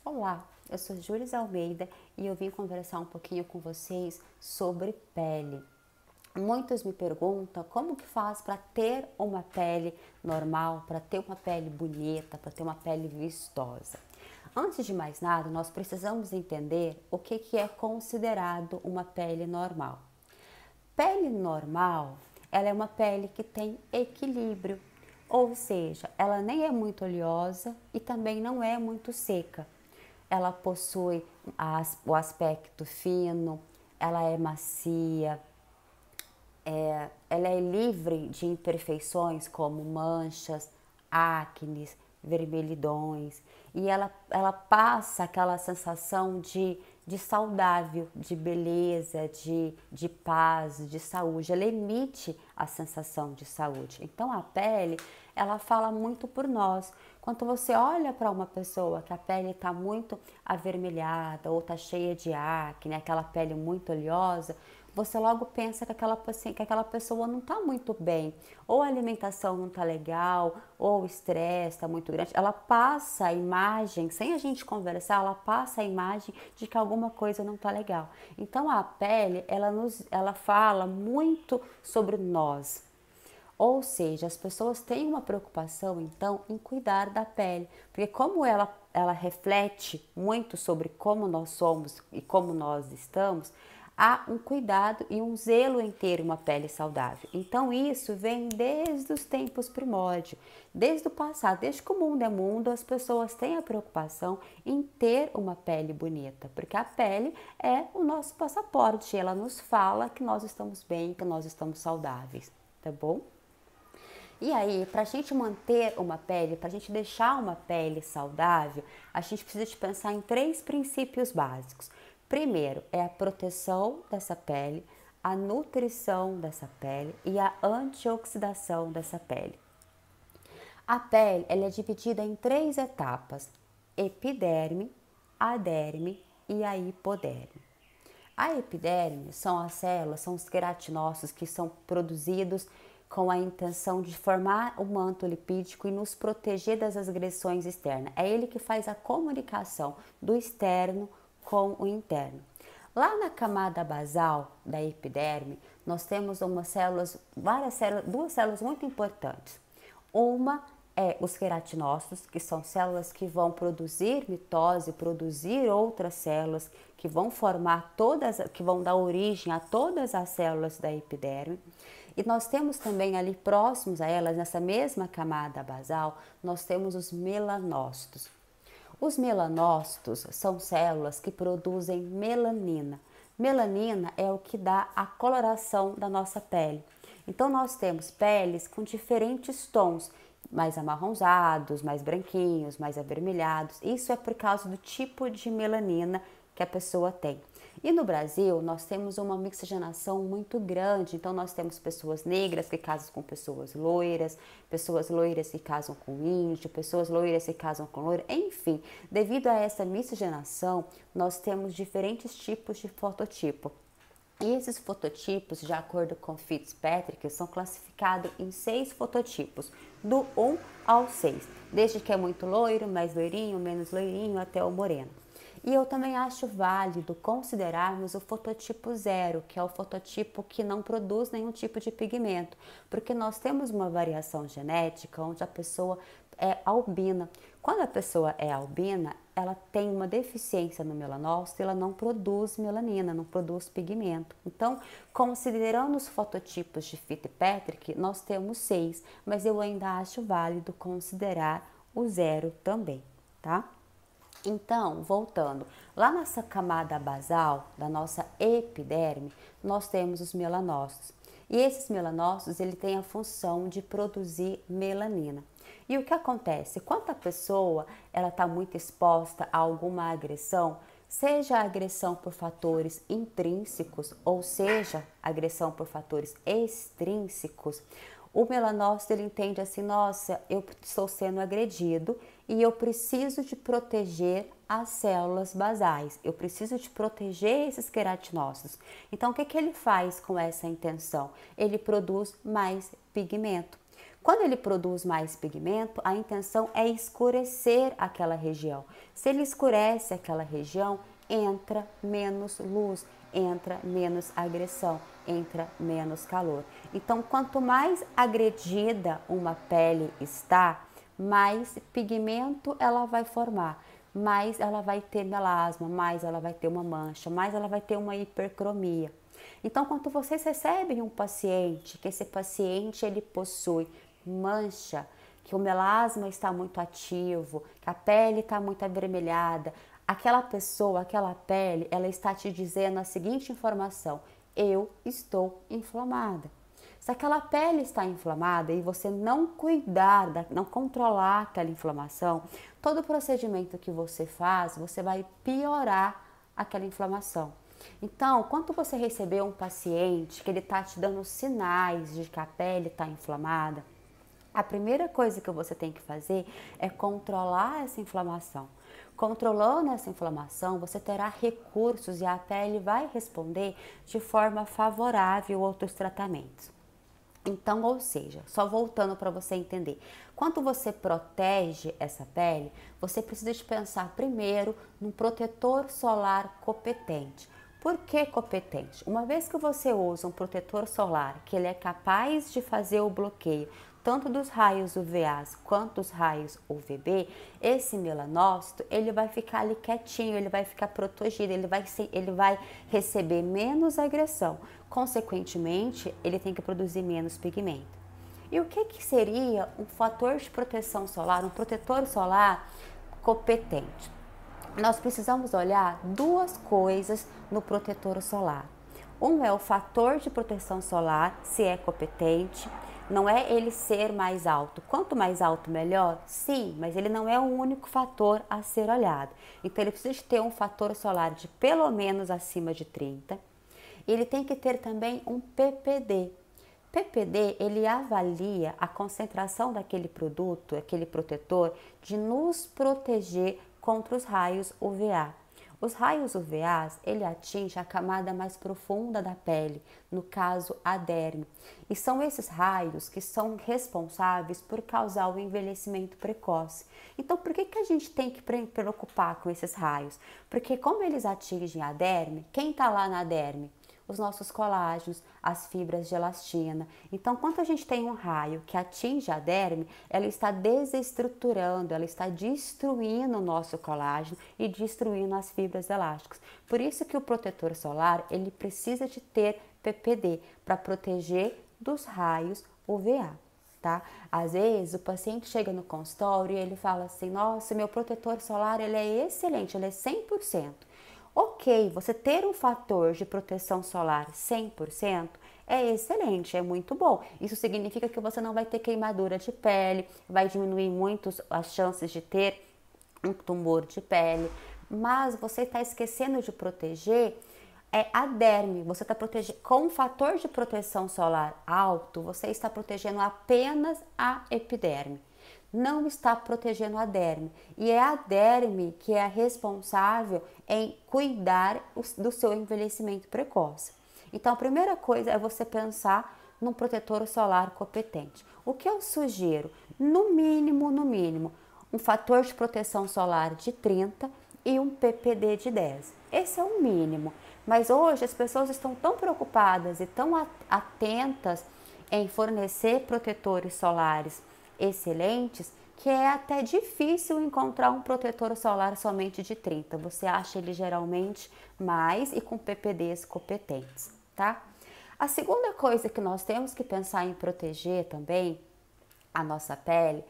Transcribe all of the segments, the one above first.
Olá, eu sou Júlia Almeida e eu vim conversar um pouquinho com vocês sobre pele. Muitos me perguntam como que faz para ter uma pele normal, para ter uma pele bonita, para ter uma pele vistosa. Antes de mais nada, nós precisamos entender o que é considerado uma pele normal. Pele normal, ela é uma pele que tem equilíbrio, ou seja, ela nem é muito oleosa e também não é muito seca. Ela possui o aspecto fino, ela é macia, ela é livre de imperfeições como manchas, acnes, vermelhidões e ela passa aquela sensação de saudável, de beleza, de paz, de saúde. Ela emite a sensação de saúde. Então a pele, ela fala muito por nós. Quando você olha para uma pessoa que a pele está muito avermelhada ou está cheia de acne, aquela pele muito oleosa, você logo pensa que aquela pessoa não está muito bem, ou a alimentação não está legal, ou o estresse está muito grande. Ela passa a imagem, sem a gente conversar, ela passa a imagem de que alguma coisa não está legal. Então a pele, ela fala muito sobre nós. Ou seja, as pessoas têm uma preocupação então em cuidar da pele, porque como ela reflete muito sobre como nós somos e como nós estamos, há um cuidado e um zelo em ter uma pele saudável. Então isso vem desde os tempos primórdios, desde o passado, desde que o mundo é mundo, as pessoas têm a preocupação em ter uma pele bonita, porque a pele é o nosso passaporte, ela nos fala que nós estamos bem, que nós estamos saudáveis, tá bom? E aí, para a gente manter uma pele, para a gente deixar uma pele saudável, a gente precisa de pensar em três princípios básicos. Primeiro é a proteção dessa pele, a nutrição dessa pele e a antioxidação dessa pele. A pele ela é dividida em três etapas: epiderme, a derme e a hipoderme. A epiderme são as células, são os queratinócitos que são produzidos com a intenção de formar o manto lipídico e nos proteger das agressões externas. É ele que faz a comunicação do externo com o interno. Lá na camada basal da epiderme, nós temos duas células muito importantes. Uma é os queratinócitos, que são células que vão produzir mitose, produzir outras células que vão formar que vão dar origem a todas as células da epiderme. E nós temos também ali próximos a elas, nessa mesma camada basal, nós temos os melanócitos. Os melanócitos são células que produzem melanina. Melanina é o que dá a coloração da nossa pele. Então nós temos peles com diferentes tons, mais amarronzados, mais branquinhos, mais avermelhados. Isso é por causa do tipo de melanina que a pessoa tem. E no Brasil, nós temos uma mixigenação muito grande, então nós temos pessoas negras que casam com pessoas loiras que casam com índio, pessoas loiras que casam com loiro, enfim, devido a essa miscigenação, nós temos diferentes tipos de fototipo. E esses fototipos, de acordo com Fitzpatrick, são classificados em 6 fototipos, do 1 ao 6, desde que é muito loiro, mais loirinho, menos loirinho, até o moreno. E eu também acho válido considerarmos o fototipo 0, que é o fototipo que não produz nenhum tipo de pigmento, porque nós temos uma variação genética onde a pessoa é albina. Quando a pessoa é albina, ela tem uma deficiência no melanócito e ela não produz melanina, não produz pigmento. Então, considerando os fototipos de Fitzpatrick, nós temos 6, mas eu ainda acho válido considerar o 0 também, tá? Então, voltando, lá nessa camada basal da nossa epiderme, nós temos os melanócitos. E esses melanócitos, ele tem a função de produzir melanina. E o que acontece? Quando a pessoa ela está muito exposta a alguma agressão, seja agressão por fatores intrínsecos ou seja agressão por fatores extrínsecos, o melanócito ele entende assim, nossa, eu estou sendo agredido e eu preciso de proteger as células basais, eu preciso de proteger esses queratinócitos. Então, o que ele faz com essa intenção? Ele produz mais pigmento. Quando ele produz mais pigmento, a intenção é escurecer aquela região. Se ele escurece aquela região, entra menos luz, entra menos agressão, entra menos calor. Então, quanto mais agredida uma pele está, mais pigmento ela vai formar, mais ela vai ter melasma, mais ela vai ter uma mancha, mais ela vai ter uma hipercromia. Então, quando vocês recebem um paciente, que esse paciente ele possui mancha, que o melasma está muito ativo, que a pele está muito avermelhada, aquela pessoa, aquela pele, ela está te dizendo a seguinte informação: eu estou inflamada. Se aquela pele está inflamada e você não cuidar, não controlar aquela inflamação, todo procedimento que você faz, você vai piorar aquela inflamação. Então, quando você receber um paciente que ele está te dando sinais de que a pele está inflamada, a primeira coisa que você tem que fazer é controlar essa inflamação. Controlando essa inflamação, você terá recursos e a pele vai responder de forma favorável a outros tratamentos. Então, ou seja, só voltando para você entender, quando você protege essa pele, você precisa de pensar primeiro num protetor solar competente. Por que competente? Uma vez que você usa um protetor solar que ele é capaz de fazer o bloqueio tanto dos raios UVA quanto dos raios UVB, esse melanócito ele vai ficar ali quietinho, ele vai ficar protegido, ele vai receber menos agressão. Consequentemente, ele tem que produzir menos pigmento. E o que seria um fator de proteção solar, um protetor solar competente? Nós precisamos olhar duas coisas no protetor solar. Um é o fator de proteção solar, se é competente. Não é ele ser mais alto. Quanto mais alto, melhor? Sim, mas ele não é o único fator a ser olhado. Então, ele precisa de ter um fator solar de pelo menos acima de 30. Ele tem que ter também um PPD. PPD, ele avalia a concentração daquele produto, aquele protetor, de nos proteger contra os raios UVA. Os raios UVA, ele atinge a camada mais profunda da pele, no caso a derme. E são esses raios que são responsáveis por causar o envelhecimento precoce. Então, por que a gente tem que preocupar com esses raios? Porque como eles atingem a derme, quem está lá na derme? Os nossos colágenos, as fibras de elastina. Então, quando a gente tem um raio que atinge a derme, ela está desestruturando, ela está destruindo o nosso colágeno e destruindo as fibras elásticas. Por isso que o protetor solar, ele precisa de ter PPD para proteger dos raios UVA. Tá? Às vezes o paciente chega no consultório e ele fala assim: nossa, meu protetor solar ele é excelente, ele é 100%. Ok, você ter um fator de proteção solar 100% é excelente, é muito bom. Isso significa que você não vai ter queimadura de pele, vai diminuir muito as chances de ter um tumor de pele, mas você está esquecendo de proteger a derme. Você está protegendo com um fator de proteção solar alto, você está protegendo apenas a epiderme. Não está protegendo a derme. E é a derme que é a responsável em cuidar do seu envelhecimento precoce. Então, a primeira coisa é você pensar num protetor solar competente. O que eu sugiro? No mínimo, um fator de proteção solar de 30 e um PPD de 10. Esse é o mínimo. Mas hoje as pessoas estão tão preocupadas e tão atentas em fornecer protetores solares excelentes, que é até difícil encontrar um protetor solar somente de 30. Você acha ele geralmente mais e com PPDs competentes, tá? A segunda coisa que nós temos que pensar em proteger também a nossa pele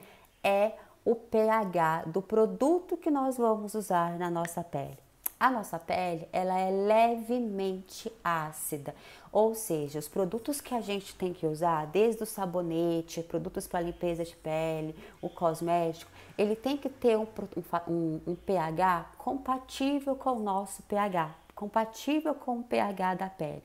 é o pH do produto que nós vamos usar na nossa pele. A nossa pele, ela é levemente ácida, ou seja, os produtos que a gente tem que usar, desde o sabonete, produtos para limpeza de pele, o cosmético, ele tem que ter um pH compatível com o nosso pH, compatível com o pH da pele.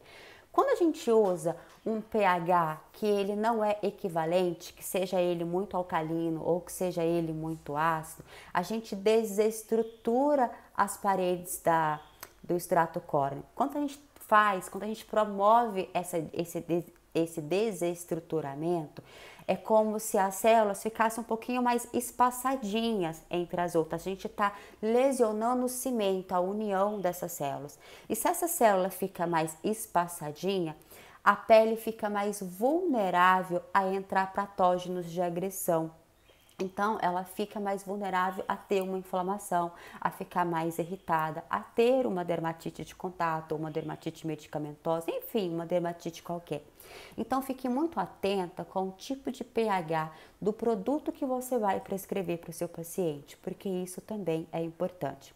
Quando a gente usa um pH que ele não é equivalente, que seja ele muito alcalino ou que seja ele muito ácido, a gente desestrutura as paredes do extrato córneo. Quando a gente promove esse desestruturamento, É como se as células ficassem um pouquinho mais espaçadinhas entre as outras. A gente está lesionando o cimento, a união dessas células. E se essa célula fica mais espaçadinha, a pele fica mais vulnerável a entrar patógenos de agressão. Então, ela fica mais vulnerável a ter uma inflamação, a ficar mais irritada, a ter uma dermatite de contato, uma dermatite medicamentosa, enfim, uma dermatite qualquer. Então, fique muito atenta com o tipo de pH do produto que você vai prescrever para o seu paciente, porque isso também é importante.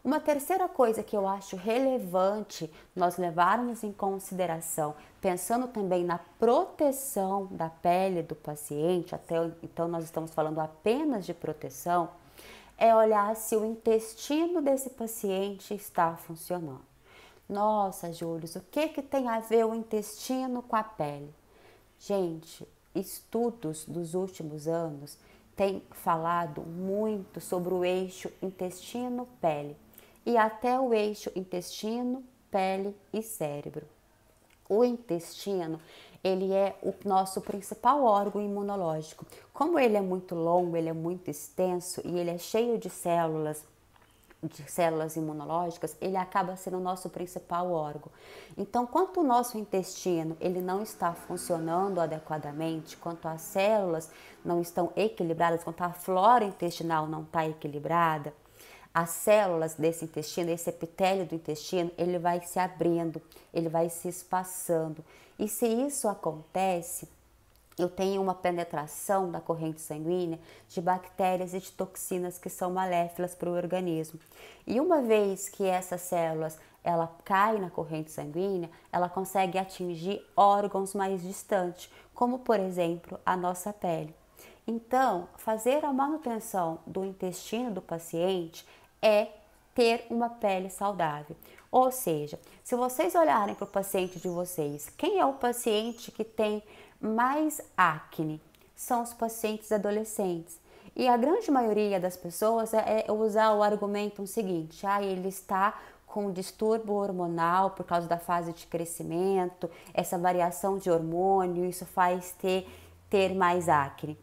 Uma terceira coisa que eu acho relevante nós levarmos em consideração, pensando também na proteção da pele do paciente, então nós estamos falando apenas de proteção, é olhar se o intestino desse paciente está funcionando. Nossa, Júlio, o que tem a ver o intestino com a pele? Gente, estudos dos últimos anos têm falado muito sobre o eixo intestino-pele e até o eixo intestino, pele e cérebro. O intestino, ele é o nosso principal órgão imunológico. Como ele é muito longo, ele é muito extenso e ele é cheio de células imunológicas, ele acaba sendo o nosso principal órgão. Então, quanto o nosso intestino ele não está funcionando adequadamente, quanto as células não estão equilibradas, quanto a flora intestinal não está equilibrada, as células desse intestino, esse epitélio do intestino, ele vai se abrindo, ele vai se espaçando. E se isso acontece, eu tenho uma penetração da corrente sanguínea de bactérias e de toxinas que são maléfilas para o organismo. E uma vez que essas células ela cai na corrente sanguínea, ela consegue atingir órgãos mais distantes, como por exemplo a nossa pele. Então, fazer a manutenção do intestino do paciente é ter uma pele saudável. Ou seja, se vocês olharem para o paciente de vocês, quem é o paciente que tem mais acne? São os pacientes adolescentes. E a grande maioria das pessoas é usar o argumento seguinte: ele está com distúrbio hormonal por causa da fase de crescimento, essa variação de hormônio, isso faz ter mais acne.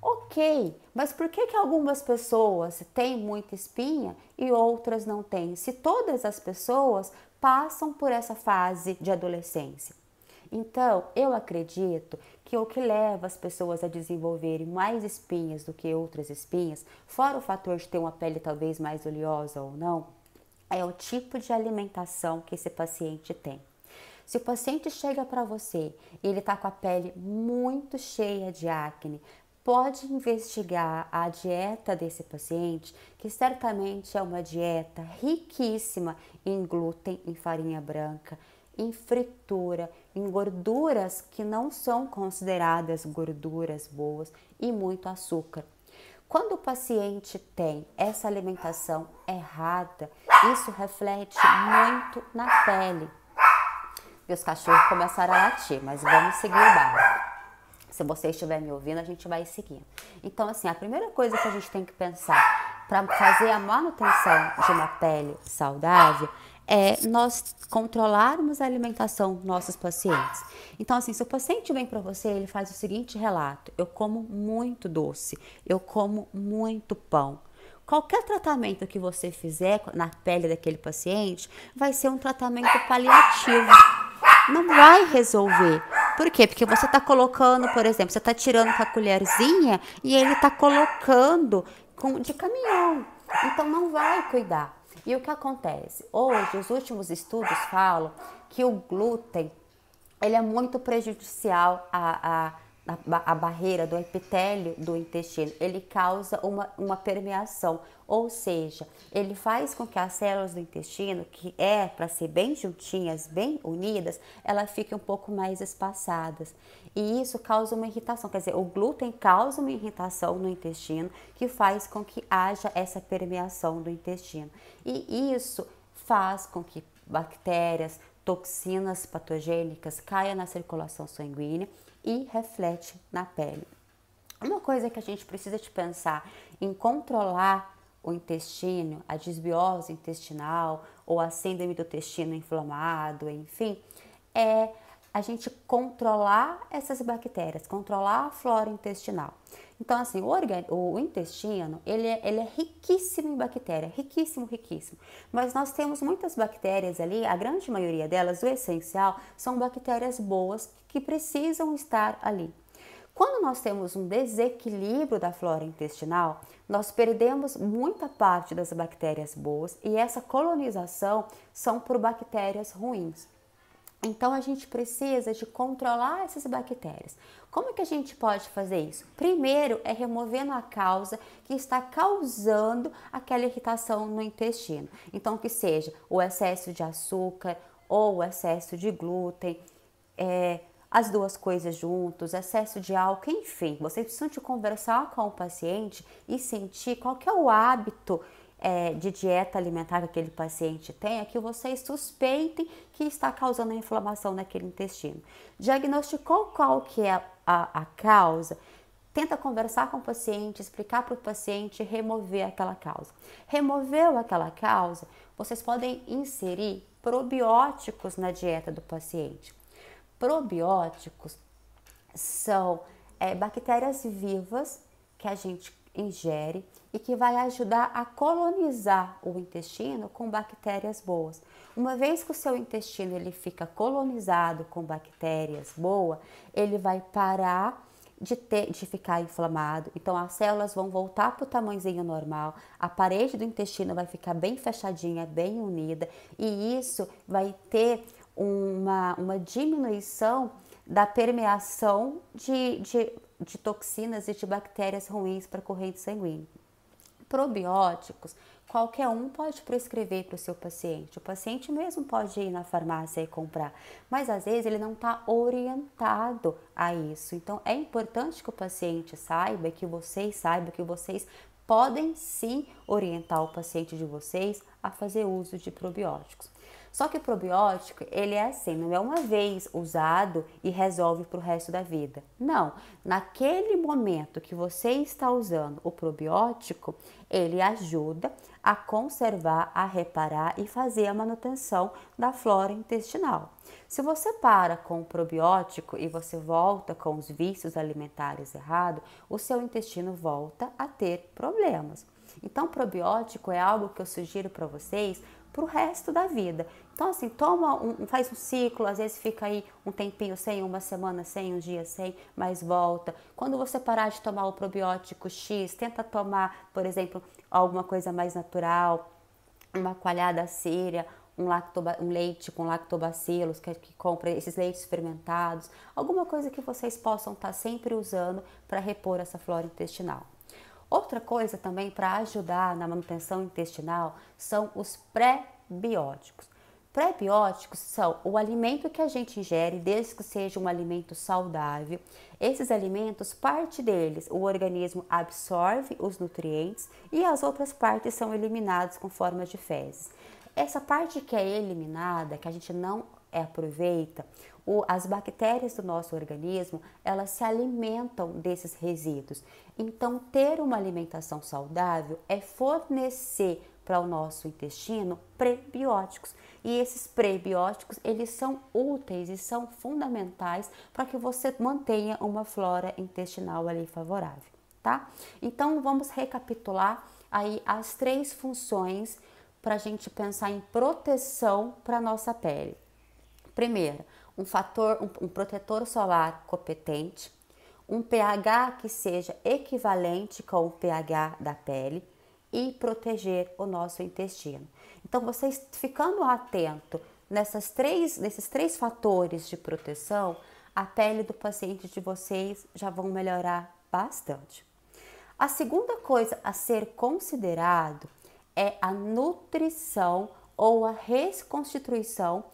Ok, mas por que algumas pessoas têm muita espinha e outras não têm? Se todas as pessoas passam por essa fase de adolescência. Então, eu acredito que o que leva as pessoas a desenvolverem mais espinhas do que outras espinhas, fora o fator de ter uma pele talvez mais oleosa ou não, é o tipo de alimentação que esse paciente tem. Se o paciente chega para você e ele está com a pele muito cheia de acne, pode investigar a dieta desse paciente, que certamente é uma dieta riquíssima em glúten, em farinha branca, em fritura, em gorduras que não são consideradas gorduras boas e muito açúcar. Quando o paciente tem essa alimentação errada, isso reflete muito na pele. Meus cachorros começaram a latir, mas vamos seguir o barco. Se você estiver me ouvindo, a gente vai seguindo. Então, assim, a primeira coisa que a gente tem que pensar para fazer a manutenção de uma pele saudável é nós controlarmos a alimentação dos nossos pacientes. Então, assim, se o paciente vem para você, ele faz o seguinte relato: eu como muito doce, eu como muito pão. Qualquer tratamento que você fizer na pele daquele paciente vai ser um tratamento paliativo. Não vai resolver. Por quê? Porque você está colocando, por exemplo, você está tirando com a colherzinha e ele está colocando de caminhão. Então não vai cuidar. E o que acontece? Hoje, os últimos estudos falam que o glúten ele é muito prejudicial a barreira do epitélio do intestino. Ele causa uma permeação, ou seja, ele faz com que as células do intestino, que é para ser bem juntinhas, bem unidas, elas fiquem um pouco mais espaçadas. E isso causa uma irritação, quer dizer, o glúten causa uma irritação no intestino que faz com que haja essa permeação do intestino. E isso faz com que bactérias, toxinas patogênicas caiam na circulação sanguínea e reflete na pele. Uma coisa que a gente precisa de pensar em controlar o intestino, a desbiose intestinal ou a síndrome do intestino inflamado, enfim, é a gente controlar essas bactérias, controlar a flora intestinal. Então, assim, o intestino, ele é riquíssimo em bactéria, riquíssimo, riquíssimo. Mas nós temos muitas bactérias ali, a grande maioria delas, o essencial, são bactérias boas que precisam estar ali. Quando nós temos um desequilíbrio da flora intestinal, nós perdemos muita parte das bactérias boas e essa colonização são por bactérias ruins. Então a gente precisa de controlar essas bactérias. Como é que a gente pode fazer isso? Primeiro é removendo a causa que está causando aquela irritação no intestino. Então que seja o excesso de açúcar ou o excesso de glúten, as duas coisas juntos, excesso de álcool, enfim. Vocês precisam de conversar com o paciente e sentir qual que é o hábito de dieta alimentar que aquele paciente tem, que vocês suspeitem que está causando a inflamação naquele intestino. Diagnosticou qual que é a causa, tenta conversar com o paciente, explicar para o paciente, remover aquela causa. Removeu aquela causa, vocês podem inserir probióticos na dieta do paciente. Probióticos são bactérias vivas que a gente ingere e que vai ajudar a colonizar o intestino com bactérias boas. Uma vez que o seu intestino ele fica colonizado com bactérias boas, ele vai parar de ficar inflamado, então as células vão voltar para o tamanhozinho normal, a parede do intestino vai ficar bem fechadinha, bem unida, e isso vai ter uma diminuição da permeação de toxinas e de bactérias ruins para a corrente sanguínea. Probióticos, qualquer um pode prescrever para o seu paciente. O paciente mesmo pode ir na farmácia e comprar, mas às vezes ele não está orientado a isso. Então é importante que o paciente saiba, que vocês saibam que vocês podem sim orientar o paciente de vocês a fazer uso de probióticos. Só que o probiótico, ele é assim, não é uma vez usado e resolve para o resto da vida. Não, naquele momento que você está usando o probiótico, ele ajuda a conservar, a reparar e fazer a manutenção da flora intestinal. Se você para com o probiótico e você volta com os vícios alimentares errados, o seu intestino volta a ter problemas. Então, probiótico é algo que eu sugiro para vocês para o resto da vida. Então, assim, faz um ciclo, às vezes fica aí um tempinho sem, uma semana sem, um dia sem, mas volta. Quando você parar de tomar o probiótico X, tenta tomar, por exemplo, alguma coisa mais natural, uma coalhada síria, um leite com lactobacilos, que compra esses leites fermentados, alguma coisa que vocês possam estar sempre usando para repor essa flora intestinal. Outra coisa também para ajudar na manutenção intestinal são os pré-bióticos. Pré-bióticos são o alimento que a gente ingere, desde que seja um alimento saudável. Esses alimentos, parte deles, o organismo absorve os nutrientes e as outras partes são eliminadas com forma de fezes. Essa parte que é eliminada, que a gente não aproveita, as bactérias do nosso organismo, elas se alimentam desses resíduos. Então, ter uma alimentação saudável é fornecer para o nosso intestino prebióticos. E esses prebióticos, eles são úteis e são fundamentais para que você mantenha uma flora intestinal ali favorável, tá? Então, vamos recapitular aí as 3 funções para a gente pensar em proteção para a nossa pele. Primeiro, um protetor solar competente, um pH que seja equivalente com o pH da pele e proteger o nosso intestino. Então, vocês ficando atento nesses três fatores de proteção, a pele do paciente de vocês já vão melhorar bastante. A segunda coisa a ser considerado é a nutrição ou a reconstituição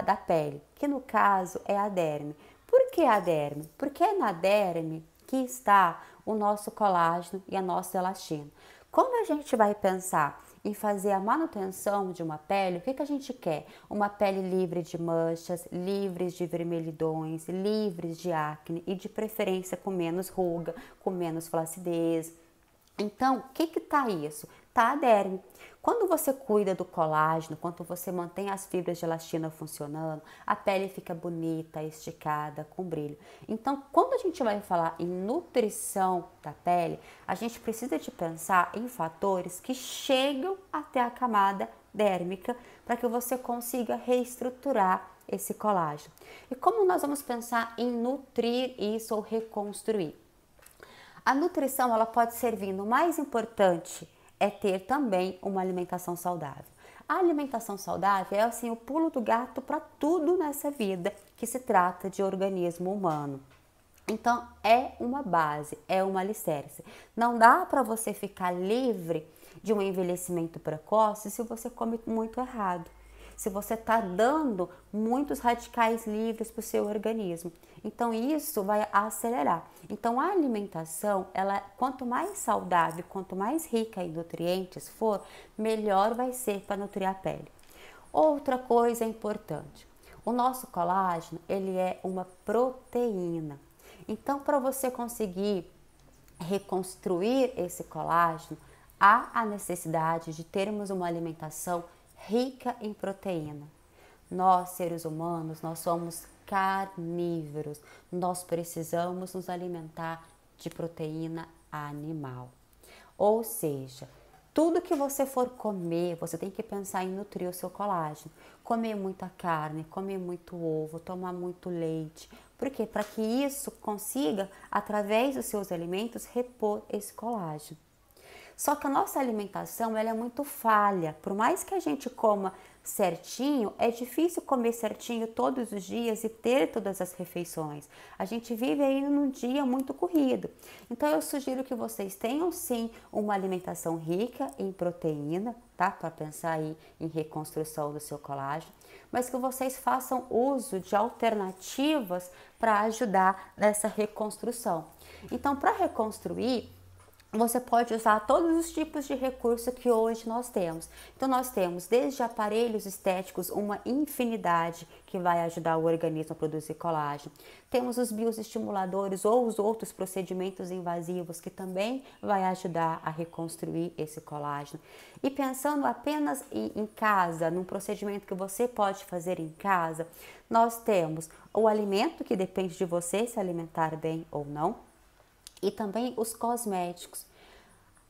da pele, que no caso é a derme. Por que a derme? Porque é na derme que está o nosso colágeno e a nossa elastina. Quando a gente vai pensar em fazer a manutenção de uma pele, o que a gente quer? Uma pele livre de manchas, livres de vermelhidões, livres de acne e de preferência com menos ruga, com menos flacidez. Então, o que está isso? tá a derme. Quando você cuida do colágeno, quando você mantém as fibras de elastina funcionando, a pele fica bonita, esticada, com brilho. Então, quando a gente vai falar em nutrição da pele, a gente precisa de pensar em fatores que chegam até a camada dérmica para que você consiga reestruturar esse colágeno. E como nós vamos pensar em nutrir isso ou reconstruir? A nutrição, ela pode servir, no mais importante é ter também uma alimentação saudável. A alimentação saudável é assim o pulo do gato para tudo nessa vida que se trata de organismo humano. Então é uma base, é uma alicerce. Não dá para você ficar livre de um envelhecimento precoce se você come muito errado, se você está dando muitos radicais livres para o seu organismo. Então isso vai acelerar. Então a alimentação, ela quanto mais saudável, quanto mais rica em nutrientes for, melhor vai ser para nutrir a pele. Outra coisa importante, o nosso colágeno, ele é uma proteína. Então para você conseguir reconstruir esse colágeno, há a necessidade de termos uma alimentação rica em proteína. Nós, seres humanos, nós somos carnívoros. Nós precisamos nos alimentar de proteína animal. Ou seja, tudo que você for comer, você tem que pensar em nutrir o seu colágeno. Comer muita carne, comer muito ovo, tomar muito leite. Por quê? Para que isso consiga, através dos seus alimentos, repor esse colágeno. Só que a nossa alimentação, ela é muito falha. Por mais que a gente coma certinho, é difícil comer certinho todos os dias e ter todas as refeições. A gente vive aí num dia muito corrido. Então eu sugiro que vocês tenham sim uma alimentação rica em proteína, tá? Para pensar aí em reconstrução do seu colágeno, mas que vocês façam uso de alternativas para ajudar nessa reconstrução. Então, para reconstruir, você pode usar todos os tipos de recurso que hoje nós temos. Então nós temos desde aparelhos estéticos uma infinidade que vai ajudar o organismo a produzir colágeno. Temos os bioestimuladores ou os outros procedimentos invasivos que também vai ajudar a reconstruir esse colágeno. E pensando apenas em casa, num procedimento que você pode fazer em casa, nós temos o alimento que depende de você se alimentar bem ou não. E também os cosméticos.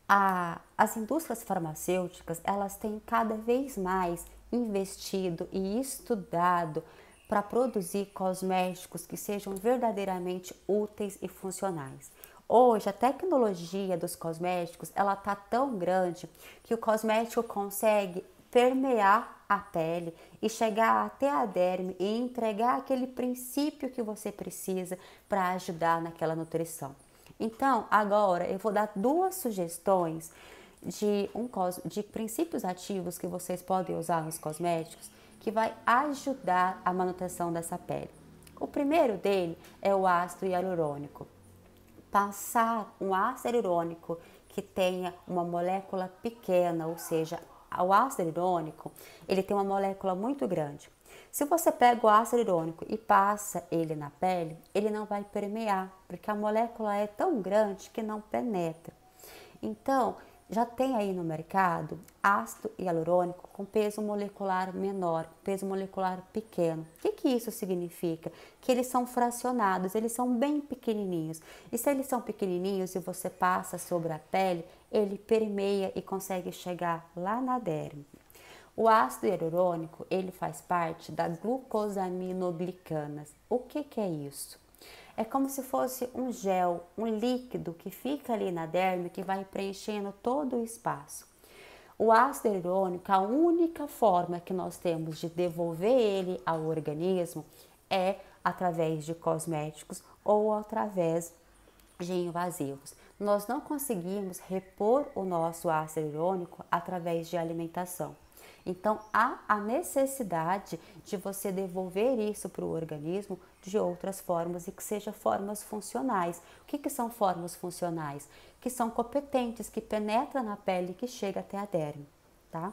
As indústrias farmacêuticas, elas têm cada vez mais investido e estudado para produzir cosméticos que sejam verdadeiramente úteis e funcionais. Hoje, a tecnologia dos cosméticos, ela está tão grande que o cosmético consegue permear a pele e chegar até a derme e entregar aquele princípio que você precisa para ajudar naquela nutrição. Então, agora eu vou dar duas sugestões de princípios ativos que vocês podem usar nos cosméticos que vai ajudar a manutenção dessa pele. O primeiro dele é o ácido hialurônico. Passar um ácido hialurônico que tenha uma molécula pequena, ou seja, o ácido hialurônico, ele tem uma molécula muito grande. Se você pega o ácido hialurônico e passa ele na pele, ele não vai permear, porque a molécula é tão grande que não penetra. Então, já tem aí no mercado ácido hialurônico com peso molecular menor, peso molecular pequeno. O que isso significa? Que eles são fracionados, eles são bem pequenininhos. E se eles são pequenininhos e você passa sobre a pele, ele permeia e consegue chegar lá na derme. O ácido hialurônico, ele faz parte da glucosaminoglicanas. O que é isso? É como se fosse um gel, um líquido que fica ali na derme que vai preenchendo todo o espaço. O ácido hialurônico, a única forma que nós temos de devolver ele ao organismo é através de cosméticos ou através de invasivos. Nós não conseguimos repor o nosso ácido hialurônico através de alimentação. Então, há a necessidade de você devolver isso para o organismo de outras formas e que sejam formas funcionais. O que são formas funcionais? Que são competentes, que penetram na pele e que chegam até a derme, tá?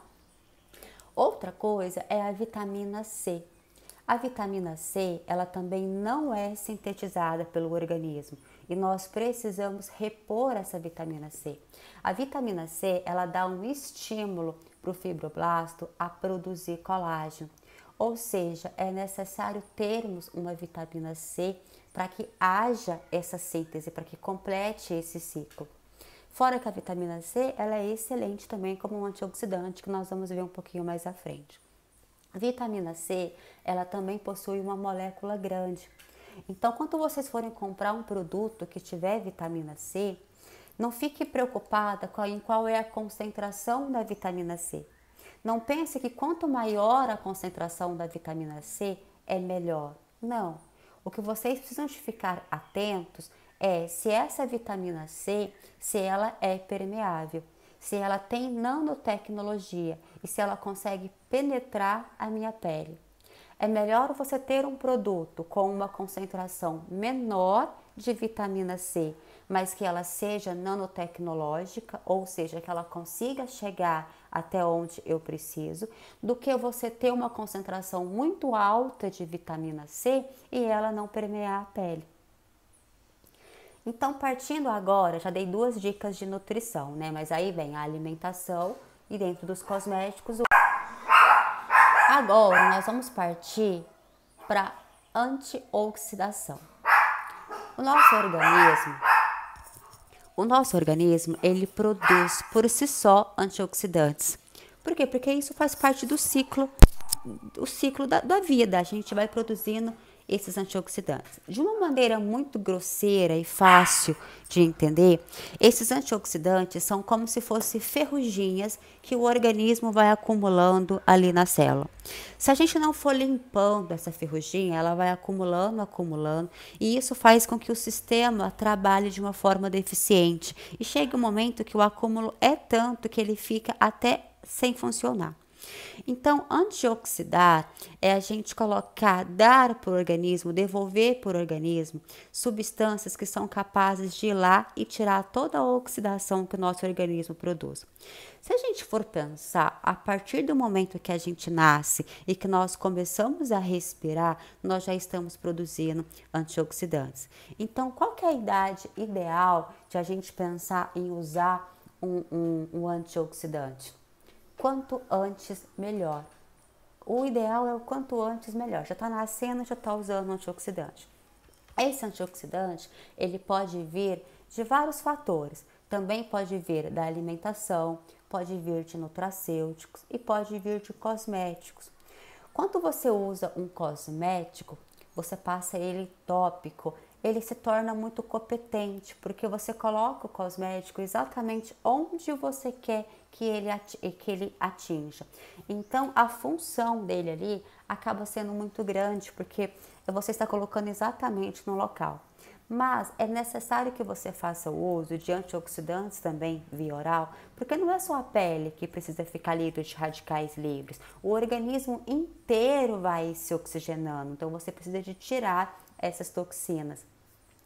Outra coisa é a vitamina C. A vitamina C, ela também não é sintetizada pelo organismo. e nós precisamos repor essa vitamina C. A vitamina C, ela dá um estímulo para o fibroblasto a produzir colágeno. Ou seja, é necessário termos uma vitamina C para que haja essa síntese, para que complete esse ciclo. Fora que a vitamina C, ela é excelente também como um antioxidante, que nós vamos ver um pouquinho mais à frente. A vitamina C, ela também possui uma molécula grande. Então, quando vocês forem comprar um produto que tiver vitamina C, não fique preocupada em qual é a concentração da vitamina C. Não pense que quanto maior a concentração da vitamina C, é melhor. Não. O que vocês precisam de ficar atentos é se essa vitamina C, se ela é permeável, se ela tem nanotecnologia e se ela consegue penetrar a minha pele. É melhor você ter um produto com uma concentração menor de vitamina C, mas que ela seja nanotecnológica, ou seja, que ela consiga chegar até onde eu preciso, do que você ter uma concentração muito alta de vitamina C e ela não permear a pele. Então, partindo agora, já dei 2 dicas de nutrição, né? Mas aí vem a alimentação e dentro dos cosméticos. Agora, nós vamos partir para antioxidação. O nosso organismo, ele produz por si só antioxidantes. Por quê? Porque isso faz parte do ciclo da vida. A gente vai produzindo esses antioxidantes. De uma maneira muito grosseira e fácil de entender, esses antioxidantes são como se fossem ferruginhas que o organismo vai acumulando ali na célula. Se a gente não for limpando essa ferrugem, ela vai acumulando, e isso faz com que o sistema trabalhe de uma forma deficiente. E chega um momento que o acúmulo é tanto que ele fica até sem funcionar. Então, antioxidar é a gente dar para o organismo, devolver para o organismo substâncias que são capazes de ir lá e tirar toda a oxidação que o nosso organismo produz. Se a gente for pensar, a partir do momento que a gente nasce e que nós começamos a respirar, nós já estamos produzindo antioxidantes. Então, qual que é a idade ideal de a gente pensar em usar um antioxidante? Quanto antes, melhor. O ideal é o quanto antes, melhor. Já está nascendo, já está usando antioxidante. Esse antioxidante, ele pode vir de vários fatores. Também pode vir da alimentação, pode vir de nutracêuticos e pode vir de cosméticos. Quando você usa um cosmético, você passa ele tópico, ele se torna muito competente, porque você coloca o cosmético exatamente onde você quer que ele atinja. Então, a função dele ali acaba sendo muito grande, porque você está colocando exatamente no local. Mas é necessário que você faça o uso de antioxidantes também via oral, porque não é só a pele que precisa ficar livre de radicais livres. O organismo inteiro vai se oxigenando, então você precisa de tirar essas toxinas.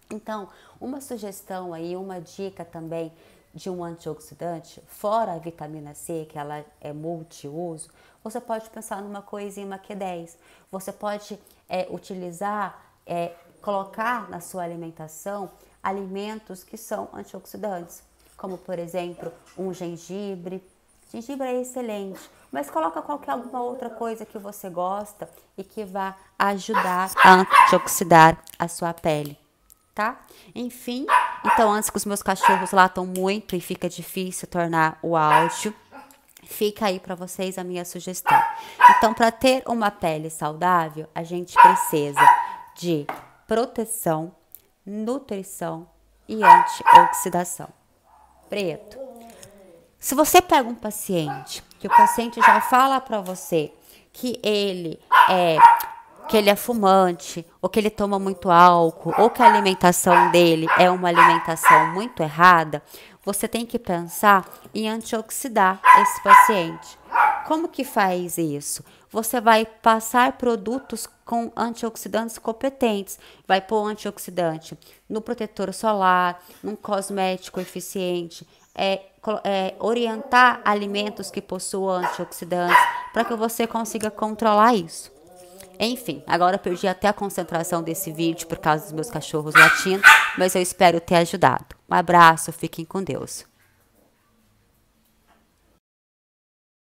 Então, uma sugestão aí, uma dica também de um antioxidante, fora a vitamina C, que ela é multiuso, você pode pensar numa coenzima Q10. Você pode colocar na sua alimentação alimentos que são antioxidantes, como por exemplo um gengibre. Gengibre é excelente, mas coloca alguma outra coisa que você gosta e que vá ajudar a antioxidar a sua pele. Tá? Enfim, então antes que os meus cachorros latam muito e fica difícil tornar o áudio, fica aí para vocês a minha sugestão. Então, para ter uma pele saudável, a gente precisa de proteção, nutrição e antioxidação. Preto. Se você pega um paciente, que o paciente já fala para você que ele é fumante, ou que ele toma muito álcool, ou que a alimentação dele é uma alimentação muito errada, você tem que pensar em antioxidar esse paciente. Como que faz isso? Você vai passar produtos com antioxidantes competentes. Vai pôr antioxidante no protetor solar, num cosmético eficiente, orientar alimentos que possuam antioxidantes para que você consiga controlar isso. Enfim, agora eu perdi até a concentração desse vídeo por causa dos meus cachorros latindo, mas eu espero ter ajudado. Um abraço, fiquem com Deus.